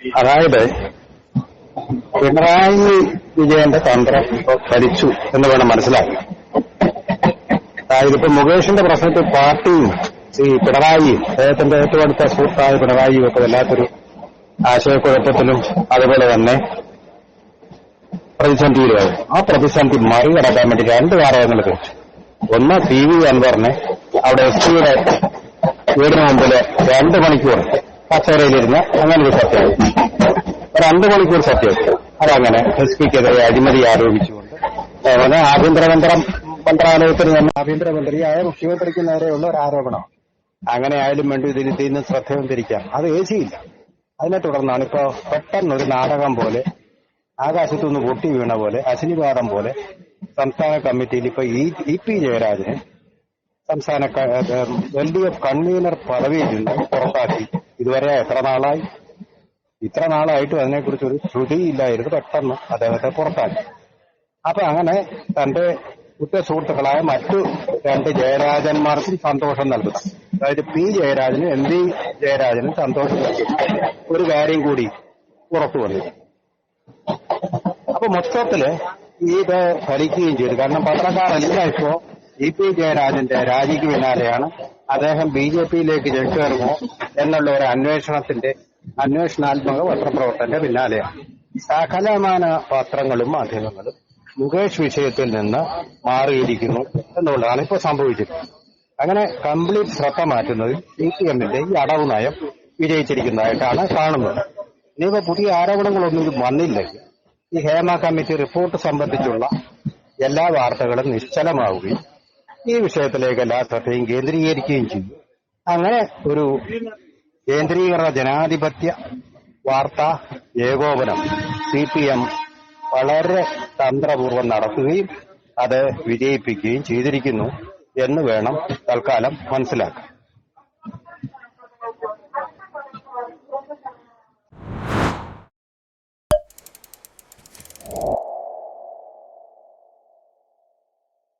അതായത് പിണറായി വിജയന്റെ തന്ത്രം ഇപ്പൊ ഫലിച്ചു എന്ന് വേണം മനസ്സിലാക്കി. അതായത് ഇപ്പൊ മുകേഷിന്റെ പ്രശ്നത്തിൽ പാർട്ടിയും ഈ പിണറായിയും അദ്ദേഹത്തിന്റെ ഏറ്റവും അടുത്ത സുഹൃത്തായ പിണറായിയും ഒക്കെ വല്ലാത്തൊരു ആശയക്കുഴപ്പത്തിലും അതുപോലെ തന്നെ പ്രതിസന്ധിയിലായി. ആ പ്രതിസന്ധി മറികടക്കാൻ വേണ്ടി രണ്ട് കാരണങ്ങൾ കഴിച്ചു. ഒന്ന് TV അൻവറിനെ അവിടെ SP-യുടെ വീടിന് മുമ്പില് 2 മണിക്കൂർ കസേരയിലിരുന്ന് അങ്ങനെ ഒരു സത്യം, 2 മണിക്കൂർ സത്യം. അതങ്ങനെ SP-ക്കെതിരെ അഴിമതി ആരോപിച്ചുകൊണ്ട് അതുപോലെ മന്ത്രാലയത്തിന് തന്നെ ആഭ്യന്തരമന്ത്രിയായ മുഖ്യമന്ത്രിക്ക് നേരെയുള്ള ഒരു ആരോപണം. അങ്ങനെ ആയാലും വേണ്ടി ഇതിൽ നിന്ന് ശ്രദ്ധയും തിരിക്കാം. അത് ഏശിയില്ല. അതിനെ തുടർന്നാണ് ഇപ്പോ പെട്ടെന്നൊരു നാടകം പോലെ ആകാശത്തുനിന്ന് പൊട്ടി വീണ പോലെ അശനിവാദം പോലെ സംസ്ഥാന കമ്മിറ്റിയിൽ ഇപ്പൊ EP ജയരാജനെ സംസ്ഥാന LDF കൺവീനർ പദവിയിൽ നിന്ന് പുറത്താക്കി. ഇതുവരെ ഇത്ര നാളായിട്ടും അതിനെക്കുറിച്ചൊരു ശ്രുതിയില്ലായിരുന്നു. പെട്ടെന്ന് അദ്ദേഹത്തെ പുറത്താക്കി. അപ്പൊ അങ്ങനെ തന്റെ ഉറ്റ സുഹൃത്തുക്കളായ മറ്റു 2 ജയരാജന്മാർക്കും സന്തോഷം നൽകുക. അതായത് P ജയരാജനും MV ജയരാജനും സന്തോഷം നൽകുക ഒരു കാര്യം കൂടി പുറത്തു വന്നു. അപ്പൊ മൊത്തത്തില് ഇത് ഫലിക്കുകയും ചെയ്തു. കാരണം പത്രക്കാരെല്ലാം ഇപ്പോ EP ജയരാജന്റെ രാജിക്ക് പിന്നാലെയാണ്. അദ്ദേഹം BJP-യിലേക്ക് ചേക്കേറുമോ എന്നുള്ള ഒരു അന്വേഷണാത്മക പത്രപ്രവർത്തനത്തിന്റെ പിന്നാലെയാണ്. സകലമാന പത്രങ്ങളും മാധ്യമങ്ങളും മുകേഷ് വിഷയത്തിൽ നിന്ന് മാറിയിരിക്കുന്നു എന്നുള്ളതാണ് ഇപ്പോൾ സംഭവിച്ചിരിക്കുന്നത്. അങ്ങനെ കംപ്ലീറ്റ് ശ്രദ്ധ മാറ്റുന്നതിൽ CPM-ന്റെ ഈ അടവ് നയം വിജയിച്ചിരിക്കുന്നതായിട്ടാണ് കാണുന്നത്. ഇനിയിപ്പോ പുതിയ ആരോപണങ്ങളൊന്നും വന്നില്ലെങ്കിൽ ഈ ഹേമ കമ്മിറ്റി റിപ്പോർട്ട് സംബന്ധിച്ചുള്ള എല്ലാ വാർത്തകളും നിശ്ചലമാവുകയും ഈ വിഷയത്തിലേക്ക് എല്ലാ ശ്രദ്ധയും കേന്ദ്രീകരിക്കുകയും ചെയ്യും. അങ്ങനെ ഒരു കേന്ദ്രീകൃത ജനാധിപത്യ വാർത്താ ഏകോപനം CPM വളരെ തന്ത്രപൂർവ്വം നടത്തുകയും അത് വിജയിപ്പിക്കുകയും ചെയ്തിരിക്കുന്നു എന്ന് വേണം തൽക്കാലം മനസ്സിലാക്കാൻ.